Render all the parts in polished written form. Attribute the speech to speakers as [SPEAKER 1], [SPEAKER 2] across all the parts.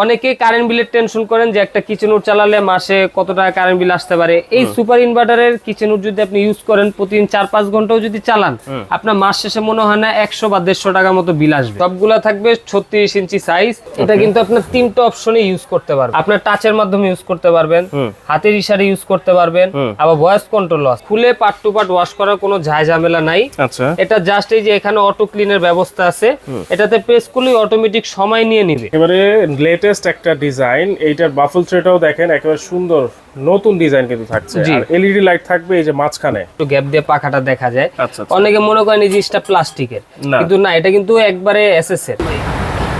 [SPEAKER 1] অনেকে কারেন্ট বিলের টেনশন করেন যে একটা কিচেন উড চালালে মাসে কত টাকা কারেন্ট বিল আসতে পারে। এই সুপার ইনভার্টারের কিচেন উড যদি আপনি ইউজ করেন প্রতিদিন 4-5 ঘন্টাও যদি চালান, আপনার মাস শেষে মনে হয় না 100 বা 150 টাকা মতো বিল আসবে। সবগুলা থাকবে 36 ইঞ্চি সাইজ। এটা কিন্তু আপনার তিনটা অপশনে ইউজ করতে পারবেন। আপনার টাচের মাধ্যমে ইউজ করতে পারবেন, হাতের ইশারায় ইউজ করতে পারবেন, আবার ভয়েস কন্ট্রোল আছে। খুলে পার্ট টু পার্ট ওয়াশ করার কোনো ঝামেলা নাই।
[SPEAKER 2] আচ্ছা,
[SPEAKER 1] এটা জাস্ট এই যে এখানে অটো ক্লিনের ব্যবস্থা আছে, এটাতে প্রেস করলে অটোমেটিক সময় নিয়ে নিবে।
[SPEAKER 2] এবারে লেটেস্ট একটা ডিজাইন, এইটার বাফল ট্রেটাও দেখেন একেবারে সুন্দর নতুন ডিজাইন কিন্তু থাকছে। আর এলইডি লাইট থাকবে এই যে মাঝখানে,
[SPEAKER 1] একটু গ্যাপ দিয়ে পাখাটা দেখা যায়।
[SPEAKER 2] আচ্ছা,
[SPEAKER 1] অনেকে মনে করেন এই জিনিসটা প্লাস্টিকের, কিন্তু না, এটা কিন্তু একবারে এসএস এর।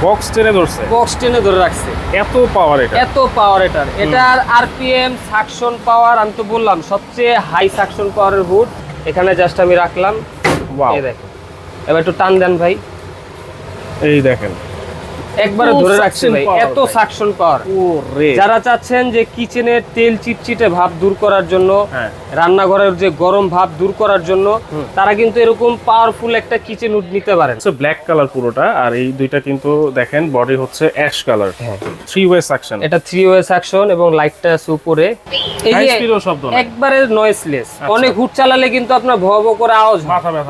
[SPEAKER 2] বক্স টেনে ধরছে,
[SPEAKER 1] বক্স টেনে ধরে রাখছে।
[SPEAKER 2] এত পাওয়ার এটা,
[SPEAKER 1] এত পাওয়ার এটার। এটার আরপিএম, সাকশন পাওয়ার, আমি তো বললাম সবচেয়ে হাই সাকশন পাওয়ারের হুড। এখানে জাস্ট আমি রাখলাম, এই দেখেন। এবার একটু টান দেন ভাই,
[SPEAKER 2] এই দেখেন
[SPEAKER 1] একবারে ধরে রাখছে ভাই, এত সাকশন পাওয়ার। যারা চাচ্ছেন যে কিচেনের তেল চিটচিটে ভাব দূর করার জন্য, রান্নাঘরের যে গরম ভাব দূর করার জন্য, তারা কিন্তু এরকম পাওয়ারফুল একটা কিচেন উড নিতে পারেন।
[SPEAKER 2] ব্ল্যাক কালার পুরোটা, আর এই দুইটা কিন্তু দেখেন বডি হচ্ছে অ্যাশ কালার, 3 ওয়ে সাকশন।
[SPEAKER 1] এটা 3 ওয়ে সাকশন এবং লাইটটা আছে উপরে। এই যে একবারে নয়েসলেস। অনেক হুড চালালে কিন্তু আপনার ভব করে আওয়াজ,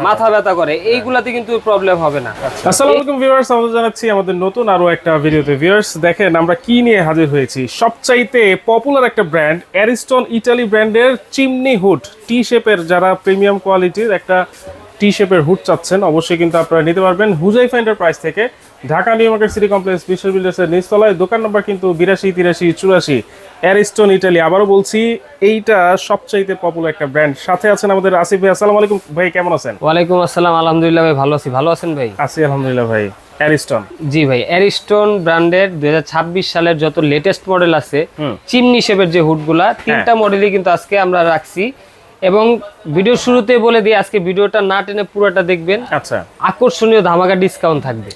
[SPEAKER 1] মাথা ব্যথা করে, এইগুলাতে কিন্তু প্রবলেম হবে না।
[SPEAKER 2] আসসালামু আলাইকুম ভিউয়ার্স, আমরা জানাচ্ছি আমাদের নতুন আরো একটা ভিডিওতে। ভিউয়ার্স দেখেন আমরা কি নিয়ে হাজির হয়েছি। সবচাইতে পপুলার একটা ব্র্যান্ড, অ্যারিস্টন ইটালি ব্র্যান্ডের চিমনি হুড, টি শেপের। যারা প্রিমিয়াম কোয়ালিটির একটা টি শেপের হুড চাচ্ছেন, অবশ্যই কিন্তু আপনারা নিতে পারবেন হুজাইফা এন্টারপ্রাইজ থেকে, Dhaka new market city complex বিশ্ব বিল্ডার্সের নিচতলায়। দোকান নম্বর কিন্তু 82, 83, 84, অ্যারিস্টন ইটালি। আবারও বলছি, এইটা সবচাইতে পপুলার একটা ব্র্যান্ড। সাথে আছেন আমাদের আসিফ ভাই। আসসালামু আলাইকুম ভাই, কেমন আছেন?
[SPEAKER 1] ওয়ালাইকুম আসসালাম, আলহামদুলিল্লাহ ভাই, ভালো আছি। ভালো আছেন ভাই?
[SPEAKER 2] আছি আলহামদুলিল্লাহ ভাই। অ্যারিস্টন,
[SPEAKER 1] জি ভাই, অ্যারিস্টন ব্র্যান্ডের 2026 সালের যত লেটেস্ট মডেল আছে চিমনি শেপের যে হুডগুলা, তিনটা মডেলই কিন্তু আজকে আমরা রাখছি। এবং ভিডিও শুরুতে বলে দিই, আজকে ভিডিওটা না টেনে পুরোটা দেখবেন।
[SPEAKER 2] আচ্ছা,
[SPEAKER 1] আকর্ষণীয় ধামাকা ডিসকাউন্ট থাকবে।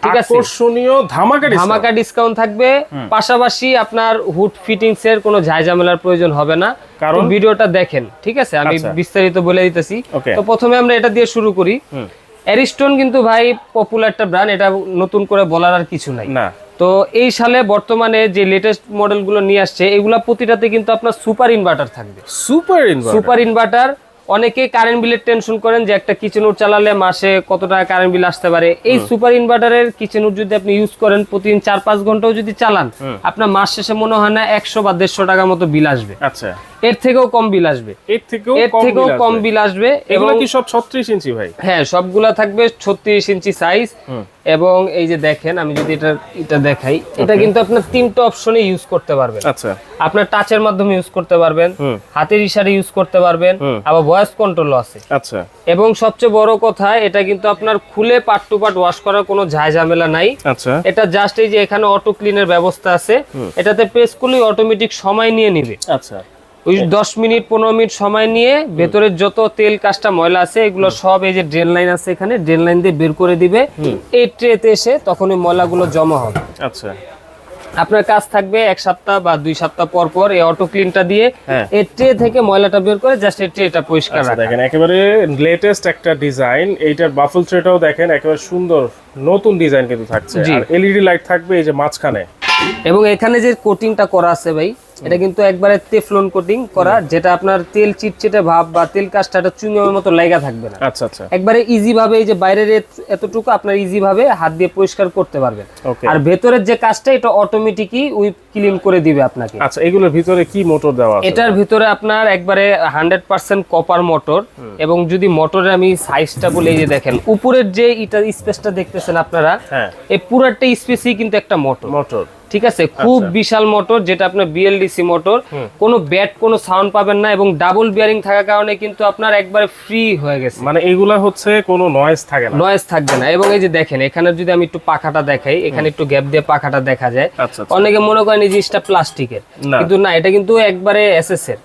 [SPEAKER 1] ঠিক আছে,
[SPEAKER 2] আকর্ষণীয় ধামাকা ডিসকাউন্ট
[SPEAKER 1] থাকবে। পাশাপাশি আপনার হুড ফিটিংস এর কোনো ঝামেলার প্রয়োজন হবে না, কারণ ভিডিওটা দেখেন। ঠিক আছে, আমি বিস্তারিত বলে দিতেছি। তো প্রথমে আমরা এটা দিয়ে শুরু করি। অ্যারিস্টন কিন্তু ভাই পপুলার একটা ব্র্যান্ড, এটা নতুন করে বলার আর কিছু নাই। তো এই সালে বর্তমানে যে লেটেস্ট মডেলগুলো নিয়ে আসছে, এগুলা প্রতিটাতে কিন্তু আপনার সুপার ইনভার্টার থাকবে। Super inverter. অনেকে কারেন্ট বিলের টেনশন করেন যে একটা কিচেন উড চালালে মাসে কত টাকা কারেন্ট বিল আসতে পারে। এই সুপার ইনভার্টারের কিচেন উড যদি আপনি ইউজ করেন প্রতিদিন 4-5 ঘন্টাও যদি চালান, আপনার মাস শেষে মনে হয় না 100 বা 150 টাকা মতো বিল আসবে।
[SPEAKER 2] আচ্ছা,
[SPEAKER 1] এর থেকেও কম বিল আসবে, এর থেকেও কম বিল আসবে।
[SPEAKER 2] এগুলো কি সব 36 ইঞ্চি ভাই?
[SPEAKER 1] হ্যাঁ, সবগুলা থাকবে 36 ইঞ্চি সাইজ। এবং এই যে দেখেন, আমি যদি এটা দেখাই, এটা কিন্তু আপনার তিনটা অপশনে ইউজ করতে পারবেন।
[SPEAKER 2] আচ্ছা,
[SPEAKER 1] আপনার টাচের মাধ্যমে ইউজ করতে পারবেন, হাতের ইশারায় ইউজ করতে পারবেন, আবার ভয়েস কন্ট্রোল আছে।
[SPEAKER 2] আচ্ছা, এবং
[SPEAKER 1] সবচেয়ে বড় কথা, এটা কিন্তু আপনার খুলে পার্ট টু পার্ট ওয়াশ করার কোনো ঝামেলা নাই।
[SPEAKER 2] আচ্ছা,
[SPEAKER 1] এটা জাস্ট এই যে এখানে অটো ক্লিনের ব্যবস্থা আছে, এটাতে প্রেস করলে অটোমেটিক সময় নিয়ে নিবে।
[SPEAKER 2] আচ্ছা,
[SPEAKER 1] ওই 10 মিনিট 15 মিনিট সময় নিয়ে ভেতরের যত তেল কাজটা ময়লা আছে এগুলো সব, এই যে ড্রেন লাইন আছে এখানে, ড্রেন লাইন দিয়ে বের করে দিবে। এই ট্রেতে এসে তখন ওই ময়লাগুলো জমা হবে।
[SPEAKER 2] আচ্ছা,
[SPEAKER 1] আপনার কাজ থাকবে 1 সপ্তাহ বা 2 সপ্তাহ পর পর এই অটো ক্লিনটা দিয়ে এই ট্রে থেকে ময়লাটা বের করে জাস্ট এই ট্রেটা পরিষ্কার রাখা।
[SPEAKER 2] দেখেন একেবারে লেটেস্ট একটা ডিজাইন, এইটার বাফল ট্রেটাও দেখেন একেবারে সুন্দর নতুন ডিজাইন কিন্তু থাকছে। আর এলইডি লাইট থাকবে এই যে মাঝখানে।
[SPEAKER 1] এবং এখানে যে কোটিংটা করা আছে ভাই, এটা কিন্তু একবারে টেফলন কোটিং করা, যেটা আপনার তেল চিটচিটে ভাব বা তেল কাজটা চুইংগামের মতো লাগা থাকবে না।
[SPEAKER 2] আচ্ছা, আচ্ছা,
[SPEAKER 1] একবারে ইজি ভাবে এই যে বাইরের এতটুকু আপনার ইজি ভাবে হাত দিয়ে পরিষ্কার করতে পারবেন। আর ভেতরের যে কাজটা এটা অটোমেটিকই উই ক্লিন করে দিবে আপনাকে।
[SPEAKER 2] আচ্ছা, এগুলোর ভিতরে কি মোটর দেওয়া আছে?
[SPEAKER 1] এটার ভিতরে আপনার একবারে 100% কপার মোটর। এবং যদি মোটরের আমি সাইজটা বলি, এই যে দেখেন উপরের যে এটা স্পেসটা দেখতেছেন আপনারা, এই পুরোটা স্পেসই কিন্তু একটা মোটর। ঠিক আছে, খুব বিশাল মোটর, যেটা আপনার বিএলডিসি মোটর। কোনো ব্যাট কোনো সাউন্ড পাবেন না, এবং ডাবল বিয়ারিং থাকার কারণে কিন্তু আপনার একবারে ফ্রি হয়ে গেছে।
[SPEAKER 2] মানে এগুলা হচ্ছে কোনো নয়েজ থাকবে না। এবং এই যে দেখেন এখানে যদি আমি একটু পাখাটা দেখাই, এখানে একটু গ্যাপ দিয়ে পাখাটা দেখা যায়। অনেকে মনে করেন এই জিনিসটা প্লাস্টিকের, কিন্তু না, এটা কিন্তু একবারে এসএস এর।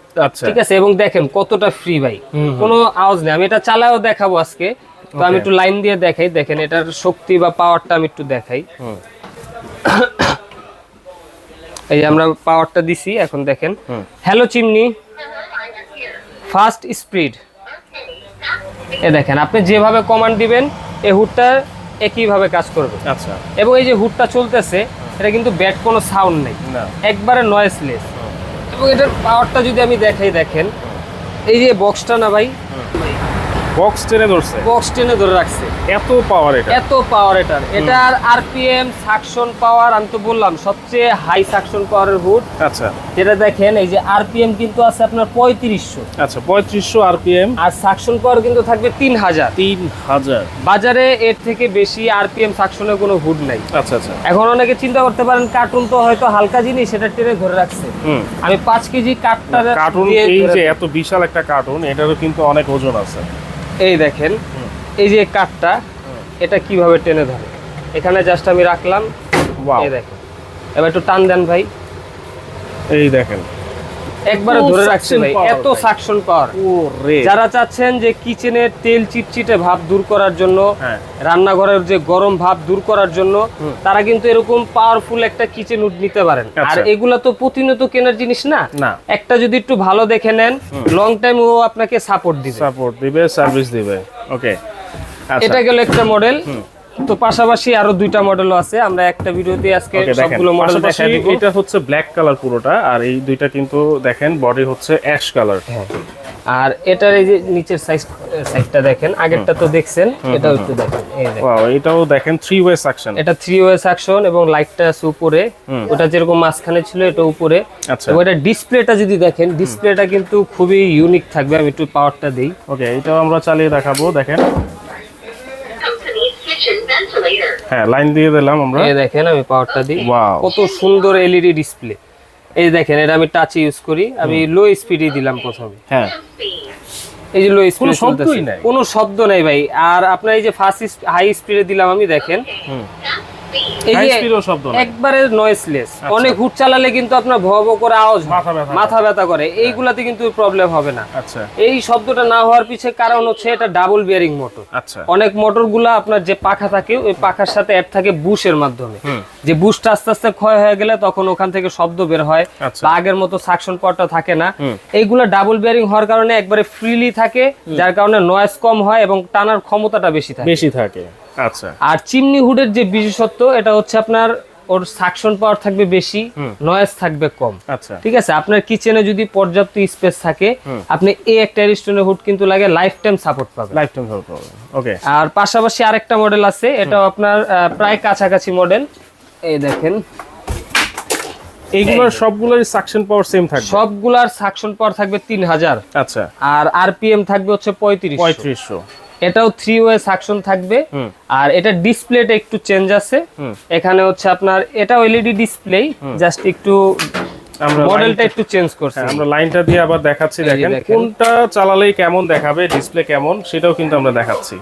[SPEAKER 2] ঠিক আছে, এবং দেখেন কতটা ফ্রি ভাই, কোনো আওয়াজ নেই। আমি এটা চালাও দেখাবো আজকে, তো আমি একটু লাইন দিয়ে দেখাই। দেখেন এটার শক্তি বা পাওয়ারটা আমি একটু দেখাই। এই যে আমরা পাওয়ারটা দিছি, এখন দেখেন, হ্যালো চিমনি, ফাস্ট স্পিড। এ দেখেন আপনি যেভাবে কমান্ড দিবেন এই হুডটা
[SPEAKER 1] একই ভাবে কাজ করবে।
[SPEAKER 2] আচ্ছা,
[SPEAKER 1] এবং এই যে হুডটা চলতেছে এটা কিন্তু ব্যাড কোনো সাউন্ড নেই,
[SPEAKER 2] না
[SPEAKER 1] একবারে নয়েজলেস। এবং এটার পাওয়ারটা যদি আমি দেখাই, দেখেন এই যে বক্সটা না ভাই,
[SPEAKER 2] বক্স টেনে ধরছে,
[SPEAKER 1] বক্স টেনে ধরে রাখছে,
[SPEAKER 2] এত পাওয়ার এটা,
[SPEAKER 1] এত পাওয়ার এটার আরপিএম সাকশন পাওয়ার, আমি তো বললাম সবচেয়ে হাই সাকশন পাওয়ারের হুড।
[SPEAKER 2] আচ্ছা,
[SPEAKER 1] যেটা দেখেন এই যে আরপিএম কিন্তু আছে আপনার 3500,
[SPEAKER 2] আচ্ছা 3500 আরপিএম,
[SPEAKER 1] আর সাকশন পাওয়ার কিন্তু থাকবে 3000।
[SPEAKER 2] 3000
[SPEAKER 1] বাজারে এর থেকে বেশি আরপিএম সাকশনের কোনো হুড নাই।
[SPEAKER 2] আচ্ছা আচ্ছা,
[SPEAKER 1] এখন অনেকে চিন্তা করতে পারেন কার্টুন তো হয়তো হালকা জিনিস, সেটা টেনে ধরে রাখছে। আমি 5 কেজি
[SPEAKER 2] কার্টুন, এই যে এত বিশাল একটা কার্টুন, এটারও কিন্তু অনেক ওজন আছে।
[SPEAKER 1] এই দেখেন এই যে কাঠটা, এটা কিভাবে টেনে ধরে, এখানে জাস্ট আমি রাখলাম, এই দেখেন। এবার একটু টান দেন ভাই,
[SPEAKER 2] এই দেখেন
[SPEAKER 1] একবারে ধরে রাখছে ভাই, এত সাকশন পাওয়ার। যারা চাচ্ছেন যে কিচেনের তেল চিটচিটে ভাব দূর করার জন্য, রান্নাঘরের যে গরম ভাব দূর করার জন্য, তারা কিন্তু এরকম পাওয়ারফুল একটা কিচেন হুড নিতে পারেন। আর এগুলা তো প্রতিনিয়ত কেনার জিনিস না, একটা যদি একটু ভালো দেখে নেন, লং টাইম ও আপনাকে সাপোর্ট দিবে,
[SPEAKER 2] সার্ভিস দিবে। ওকে,
[SPEAKER 1] এটা গেল একটা মডেল। তো পাশাপাশি আরো দুইটা মডেলও আছে, আমরা একটা ভিডিওতে আজকে সবগুলো মডেল দেখাই দিব।
[SPEAKER 2] এটা হচ্ছে ব্ল্যাক কালার পুরোটা, আর এই দুইটা কিন্তু দেখেন বডি হচ্ছে অ্যাশ কালার।
[SPEAKER 1] আর এটার এই যে নিচের সাইডটা দেখেন, আগেরটা তো দেখছেন, এটাও একটু দেখেন, এই দেখেন।
[SPEAKER 2] ওয়াও, এটাও দেখেন 3 ওয়ে সাকশন,
[SPEAKER 1] এটা 3 ওয়ে সাকশন, এবং লাইটটা আছে উপরে, ওটা যেরকম মাঝখানে ছিল এটা উপরে।
[SPEAKER 2] আচ্ছা,
[SPEAKER 1] এবং এটা ডিসপ্লেটা যদি দেখেন, ডিসপ্লেটা কিন্তু খুবই ইউনিক থাকবে। আমি একটু পাওয়ারটা দেই।
[SPEAKER 2] ওকে, এটাও আমরা চালিয়ে দেখাবো। দেখেন, হ্যাঁ লাইন দিয়ে দিলাম আমরা,
[SPEAKER 1] এই দেখেন আমি পাওয়ারটা দিই,
[SPEAKER 2] ওয়াও
[SPEAKER 1] কত সুন্দর এলইডি ডিসপ্লে। এই দেখেন, এটা আমি টাচ ইউজ করি, আমি লো স্পিডে দিলাম প্রথমে,
[SPEAKER 2] হ্যাঁ
[SPEAKER 1] এই যে লো স্পিড,
[SPEAKER 2] কোনো শব্দই নাই,
[SPEAKER 1] কোনো শব্দ নাই ভাই। আর আপনার এই যে ফাস্ট হাই স্পিডে দিলাম আমি, দেখেন এই যে একবারে নয়েজলেস। অনেক হুড চালালে কিন্তু আপনার ভব করে আওয়াজ, মাথা ব্যথা করে, এইগুলাতে কিন্তু প্রবলেম হবে না।
[SPEAKER 2] আচ্ছা,
[SPEAKER 1] এই শব্দটা না হওয়ার পিছে কারণ হচ্ছে এটা ডাবল বিয়ারিং মোটর।
[SPEAKER 2] আচ্ছা,
[SPEAKER 1] অনেক মোটরগুলা আপনার যে পাখা থাকে, ওই পাখার সাথে অ্যাড থাকে বুশের মাধ্যমে, যে বুশটা আস্তে আস্তে ক্ষয় হয়ে গেলে তখন ওখান থেকে শব্দ বের হয়, বা আগের মতো সাকশন পাওয়ারটা থাকে না। এইগুলা ডাবল বিয়ারিং হওয়ার কারণে একবারে ফ্রিলি থাকে, যার কারণে নয়েজ কম হয় এবং টানার ক্ষমতাটা বেশি থাকে।
[SPEAKER 2] আচ্ছা,
[SPEAKER 1] আর চিমনি হুডের যে বিশেষত্ব, এটা হচ্ছে আপনার ওর সাকশন পাওয়ার থাকবে বেশি, নয়েজ থাকবে কম।
[SPEAKER 2] আচ্ছা,
[SPEAKER 1] ঠিক আছে, আপনার কিচেনে যদি পর্যাপ্ত স্পেস থাকে, আপনি এই একটা অ্যারিস্টনের হুড কিন্তু লাগে লাইফ টাইম সাপোর্ট পাবেন,
[SPEAKER 2] ওকে।
[SPEAKER 1] আর পাশাপাশি আরেকটা মডেল আছে, এটাও আপনার প্রায় কাছাকাছি মডেল। এই দেখেন,
[SPEAKER 2] এইগুলোর সবগুলোর সাকশন পাওয়ার সেম থাকবে,
[SPEAKER 1] সবগুলার সাকশন পাওয়ার থাকবে 3000।
[SPEAKER 2] আচ্ছা,
[SPEAKER 1] আর আরপিএম থাকবে হচ্ছে 3500। এটাও 3 ওয়ে সাকশন থাকবে। আর এটা ডিসপ্লেটা একটু চেঞ্জ আছে, এখানে হচ্ছে আপনার এটাও এলইডি ডিসপ্লে, জাস্ট একটু মডেলটা একটু চেঞ্জ করছে।
[SPEAKER 2] আমরা লাইনটা দিয়ে আবার দেখাচ্ছি, দেখেন কোনটা চালালেই কেমন দেখাবে, ডিসপ্লে কেমন, সেটাও কিন্তু আমরা দেখাচ্ছি।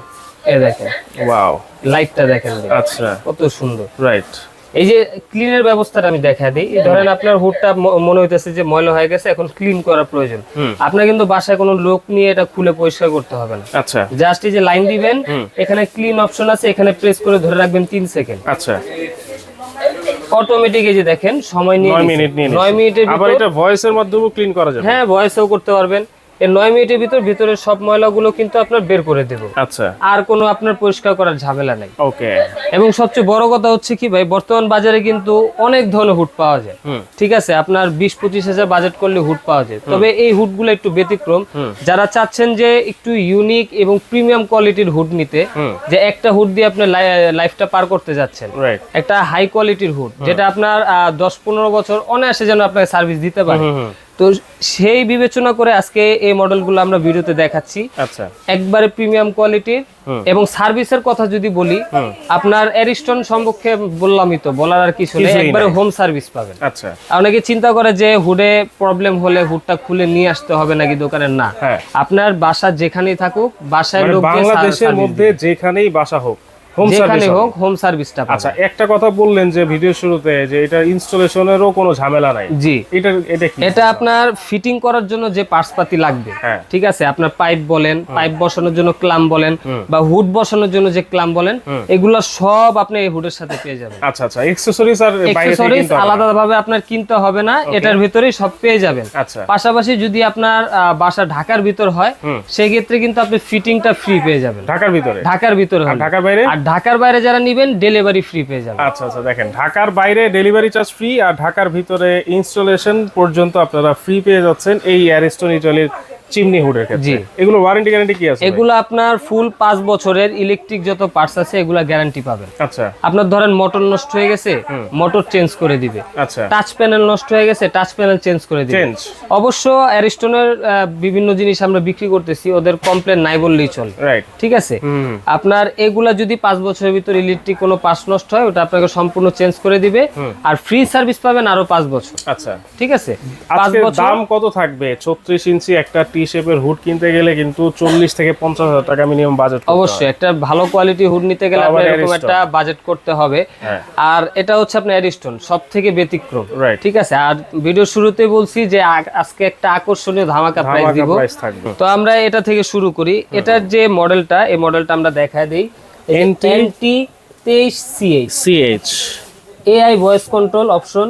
[SPEAKER 1] এই দেখেন,
[SPEAKER 2] ওয়াও,
[SPEAKER 1] লাইটটা দেখেন,
[SPEAKER 2] আচ্ছা
[SPEAKER 1] কত সুন্দর।
[SPEAKER 2] রাইট,
[SPEAKER 1] এই যে ক্লিনের ব্যবস্থাটা আমি দেখা দিই। এই ধরেন আপনার হুডটা মনে হইতেছে যে ময়লা হয়ে গেছে, এখন ক্লিন করার প্রয়োজন, আপনার কিন্তু বাসায় কোনো লোক নিয়ে এটা খুলে পরিষ্কার করতে হবে না।
[SPEAKER 2] আচ্ছা,
[SPEAKER 1] জাস্ট এই যে লাইন দিবেন, এখানে ক্লিন অপশন আছে, এখানে প্রেস করে ধরে রাখবেন 3 সেকেন্ড।
[SPEAKER 2] আচ্ছা,
[SPEAKER 1] অটোমেটিক এই যে দেখেন সময় নিয়ে
[SPEAKER 2] 9 মিনিট নিয়ে
[SPEAKER 1] 9 মিনিটের ভিতর।
[SPEAKER 2] আবার এটা ভয়েসের মাধ্যমেও ক্লিন করা যাবে,
[SPEAKER 1] হ্যাঁ ভয়েসও করতে পারবেন। এই 9 মিনিটের ভিতরে সব ময়লাগুলো কিন্তু আপনার বের করে দেব।
[SPEAKER 2] আচ্ছা,
[SPEAKER 1] আর কোনো আপনার পরিষ্কার করার ঝামেলা নাই।
[SPEAKER 2] ওকে।
[SPEAKER 1] এবং সবচেয়ে বড় কথা হচ্ছে কি ভাই, বর্তমান বাজারে কিন্তু অনেক ধরনের হুড পাওয়া যায়। ঠিক আছে, আপনার 20-25 হাজার বাজেট করলে হুড পাওয়া যায়, তবে এই হুডগুলো একটু ব্যতিক্রম। যারা চাচ্ছেন যে একটু ইউনিক এবং প্রিমিয়াম কোয়ালিটির হুড নিতে, যে একটা হুড দিয়ে আপনি লাইফটা পার করতে যাচ্ছেন, একটা হাই কোয়ালিটির হুড যেটা আপনার 10-15 বছর অনায়াসে যেন আপনাকে সার্ভিস দিতে পারে, তো সেই বিবেচনা করে আজকে এই মডেলগুলো আমরা ভিডিওতে দেখাচ্ছি।
[SPEAKER 2] আচ্ছা,
[SPEAKER 1] একবারে প্রিমিয়াম কোয়ালিটির। এবং সার্ভিসের কথা যদি বলি, আপনার অ্যারিস্টন সম্পর্কে বললামই তো, বলার আর কিছু নেই, একবারে হোম সার্ভিস পাবেন।
[SPEAKER 2] আচ্ছা,
[SPEAKER 1] অনেকে চিন্তা করে যে হুডে প্রবলেম হলে হুডটা খুলে নিয়ে আসতে হবে নাকি দোকানের, না, আপনার বাসা যেখানেই থাকুক, বাসায় লোক
[SPEAKER 2] বাংলাদেশের মধ্যে যেখানেই বাসা হোক,
[SPEAKER 1] হোম সার্ভিসটা।
[SPEAKER 2] আচ্ছা, একটা কথা বললেন যে ভিডিও শুরুতে, যে এটা ইনস্টলেশনেরও কোনো ঝামেলা নাই।
[SPEAKER 1] জি,
[SPEAKER 2] এটা
[SPEAKER 1] আপনার ফিটিং করার জন্য যে পার্টসপাতি লাগবে, ঠিক আছে, আপনার পাইপ বলেন, পাইপ বসানোর জন্য ক্লাম বলেন, বা হুড বসানোর জন্য যে ক্লাম বলেন, এগুলো সব আপনি এই হুডের সাথে পেয়ে যাবেন।
[SPEAKER 2] আচ্ছা আচ্ছা, অ্যাকসেসরিজ আর বাইরে থেকে কিনতে হবে,
[SPEAKER 1] আলাদাভাবে আপনার কিনতে হবে না, এটার ভিতরেই সব পেয়ে যাবেন।
[SPEAKER 2] আচ্ছা,
[SPEAKER 1] পাশাপাশি যদি আপনার বাসা ঢাকার ভিতর হয়, সেই ক্ষেত্রে কিন্তু আপনি ফিটিংটা ফ্রি পেয়ে যাবেন।
[SPEAKER 2] ঢাকার ভিতরে
[SPEAKER 1] হয়,
[SPEAKER 2] ঢাকার বাইরে,
[SPEAKER 1] আর ঢাকার বাইরে যারা নেবেন ডেলিভারি ফ্রি পেয়ে যাবেন।
[SPEAKER 2] আচ্ছা আচ্ছা, দেখেন ঢাকার বাইরে ডেলিভারি চার্জ ফ্রি, আর ঢাকার ভিতরে ইনস্টলেশন পর্যন্ত আপনারা ফ্রি পেয়ে যাচ্ছেন এই অ্যারিস্টন ইটালির চিমনি হুডের ক্ষেত্রে। এগুলো ওয়ারেন্টি গ্যারান্টি কি আছে?
[SPEAKER 1] এগুলো আপনার ফুল 5 বছরের ইলেকট্রিক যত পার্টস আছে এগুলা গ্যারান্টি পাবেন।
[SPEAKER 2] আচ্ছা,
[SPEAKER 1] আপনার ধরেন মোটর নষ্ট হয়ে গেছে, মোটর চেঞ্জ করে দিবে।
[SPEAKER 2] আচ্ছা,
[SPEAKER 1] টাচ প্যানেল নষ্ট হয়ে গেছে, টাচ প্যানেল চেঞ্জ করে দিবে। অবশ্য অ্যারিস্টনের বিভিন্ন জিনিস আমরা বিক্রি করতেছি, ওদের কমপ্লেন নাই বললেই চলে,
[SPEAKER 2] রাইট?
[SPEAKER 1] ঠিক আছে। আপনার এগুলা যদি 5 বছরের ভিতর ইলেকট্রিক কোনো পার্টস নষ্ট হয় ওটা আপনাকে সম্পূর্ণ চেঞ্জ করে দিবে, আর ফ্রি সার্ভিস পাবেন আরো 5 বছর।
[SPEAKER 2] আচ্ছা,
[SPEAKER 1] ঠিক আছে।
[SPEAKER 2] 5 বছর। দাম কত থাকবে? 36 ইঞ্চি একটা টি শেপের হুড কিনতে গেলে কিন্তু 40 থেকে 50 হাজার টাকা মিনিমাম বাজেট।
[SPEAKER 1] অবশ্যই একটা ভালো কোয়ালিটি হুড নিতে গেলে আপনার এরকম একটা বাজেট করতে হবে। আর এটা হচ্ছে আপনার অ্যারিস্টন সবথেকে ব্যতিক্রম, ঠিক আছে। আর ভিডিও শুরুতে বলছি যে আজকে একটা আকর্ষণীয় ধামাকা প্রাইস দিব, তো আমরা এটা থেকে শুরু করি। এটার যে মডেলটা, এই মডেলটা আমরা দেখায় দেই। NT23CH AI voice control option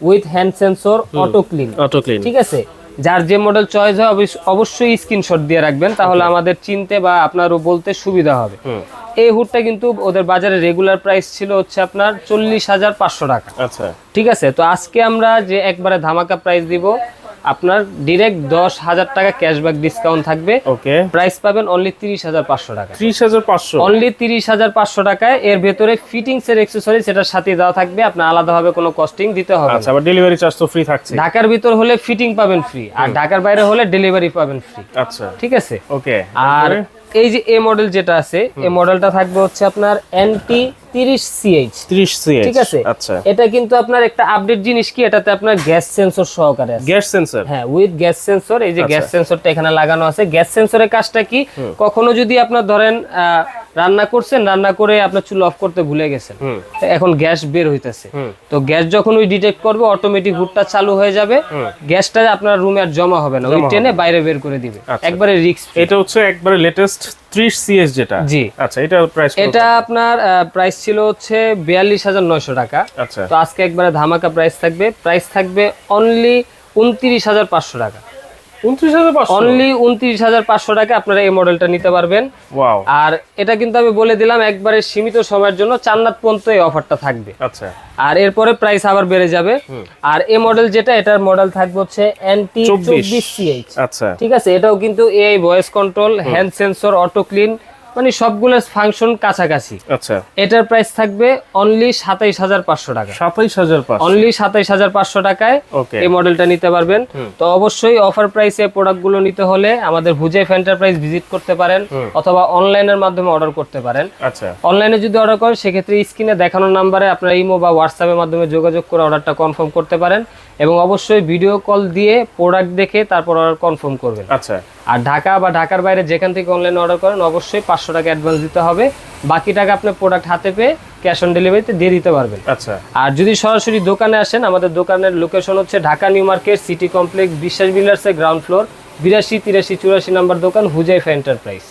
[SPEAKER 1] with hand sensor auto clean, ঠিক আছে। যার যে মডেল চয়েস হয় অবশ্যই স্ক্রিনশট দিয়ে রাখবেন, তাহলে আমাদের চিনতে বা আপনারও বলতে সুবিধা হবে। এই হুডটা কিন্তু ওদের বাজারে রেগুলার প্রাইস ছিল হচ্ছে আপনার 40,500 টাকা।
[SPEAKER 2] আচ্ছা,
[SPEAKER 1] ঠিক আছে। তো আজকে আমরা যে একবারে ধামাকা প্রাইস দিব, আপনার ডিরেক্ট 10,000 টাকা ক্যাশব্যাক ডিসকাউন্ট থাকবে।
[SPEAKER 2] ওকে,
[SPEAKER 1] প্রাইস পাবেন অনলি 30,500 টাকা।
[SPEAKER 2] 30,500
[SPEAKER 1] অনলি 30,500 টাকায়। এর ভেতরে ফিটিংস এর অ্যাকসেসরিজ সেটার সাথে দেওয়া থাকবে, আপনার আলাদাভাবে কোনো কস্টিং দিতে হবে না।
[SPEAKER 2] আচ্ছা, আবার ডেলিভারি চার্জ তো ফ্রি থাকছে।
[SPEAKER 1] ঢাকার ভিতর হলে ফিটিং পাবেন ফ্রি, আর ঢাকার বাইরে হলে ডেলিভারি পাবেন ফ্রি।
[SPEAKER 2] আচ্ছা,
[SPEAKER 1] ঠিক আছে।
[SPEAKER 2] ওকে।
[SPEAKER 1] আর এই যে এ মডেল যেটা আছে, এই মডেলটা থাকবে হচ্ছে আপনার NT30CH, ঠিক আছে।
[SPEAKER 2] আচ্ছা,
[SPEAKER 1] এটা কিন্তু আপনার একটা আপডেট জিনিস কি, এটাতে আপনার গ্যাস সেন্সর সহকারে আছে।
[SPEAKER 2] Gas sensor?
[SPEAKER 1] হ্যাঁ, উইথ গ্যাস সেন্সর। এই যে গ্যাস সেন্সরটা এখানে লাগানো আছে। গ্যাস সেন্সরের কাজটা কি, কখনো যদি আপনার ধরেন রান্না করছেন, রান্না করে আপনার চুলা অফ করতে ভুলে গেছেন, এখন গ্যাস বের হইতেছে, তো গ্যাস যখন ওই ডিটেক্ট করবে অটোমেটিক হুডটা চালু হয়ে যাবে, গ্যাসটা আপনার রুমে আর জমা হবে না, ওই টেনে বাইরে বের করে দিবে, একবারে রিস্ক।
[SPEAKER 2] এটা হচ্ছে একবারে লেটেস্ট 30CS যেটা।
[SPEAKER 1] জি।
[SPEAKER 2] আচ্ছা, এটা প্রাইস?
[SPEAKER 1] এটা আপনার প্রাইস ছিল হচ্ছে 42,900 টাকা।
[SPEAKER 2] আচ্ছা,
[SPEAKER 1] তো আজকে একবারে ধামাকা প্রাইস থাকবে অনলি 29,500 টাকা।
[SPEAKER 2] 29,500?
[SPEAKER 1] অনলি 29,500 টাকা আপনারা এই মডেলটা নিতে পারবেন।
[SPEAKER 2] ওয়াও।
[SPEAKER 1] আর এটা কিন্তু আমি বলে দিলাম একবারে সীমিত সময়ের জন্য, চান্নাত পর্যন্ত এই অফারটা থাকবে।
[SPEAKER 2] আচ্ছা,
[SPEAKER 1] আর এরপরে প্রাইস আবার বেড়ে যাবে। আর এই মডেল যেটা, এটার মডেল থাকবে হচ্ছে NT24CH।
[SPEAKER 2] আচ্ছা,
[SPEAKER 1] ঠিক আছে। এটাও কিন্তু AI voice control, hand sensor, auto clean, মানে সবগুলো ফাংশন কাছাকাছি।
[SPEAKER 2] আচ্ছা,
[SPEAKER 1] এটার প্রাইস থাকবে অনলি 27,500 টাকা।
[SPEAKER 2] 27,500?
[SPEAKER 1] অনলি 27,500 টাকায় এই মডেলটা নিতে পারবেন। তো অবশ্যই অফার প্রাইসে প্রোডাক্টগুলো নিতে হলে আমাদের হুজাইফ এন্টারপ্রাইজ ভিজিট করতে পারেন, অথবা অনলাইনের মাধ্যমে অর্ডার করতে পারেন।
[SPEAKER 2] আচ্ছা,
[SPEAKER 1] অনলাইনে যদি অর্ডার করেন সেক্ষেত্রে স্ক্রিনে দেখানো নাম্বারে আপনারা ইমো বা হোয়াটসঅ্যাপের মাধ্যমে যোগাযোগ করে অর্ডারটা কনফার্ম করতে পারেন, এবং অবশ্যই ভিডিও কল দিয়ে প্রোডাক্ট দেখে তারপর অর্ডার কনফার্ম করবেন।
[SPEAKER 2] আচ্ছা।
[SPEAKER 1] আর ঢাকা বা ঢাকার বাইরে যেখান থেকে অনলাইনে অর্ডার করেন অবশ্যই 500 টাকা অ্যাডভান্স দিতে হবে, বাকি টাকা আপনি প্রোডাক্ট হাতে পেয়ে ক্যাশ অন ডেলিভারিতে দিয়ে দিতে পারবেন।
[SPEAKER 2] আচ্ছা।
[SPEAKER 1] আর যদি সরাসরি দোকানে আসেন, আমাদের দোকানের লোকেশন হচ্ছে Dhaka new market city complex বিশ্বাস বিল্ডার্সের গ্রাউন্ড ফ্লোর 82, 83, 84 নাম্বার দোকান হুজাইফা এন্টারপ্রাইজ।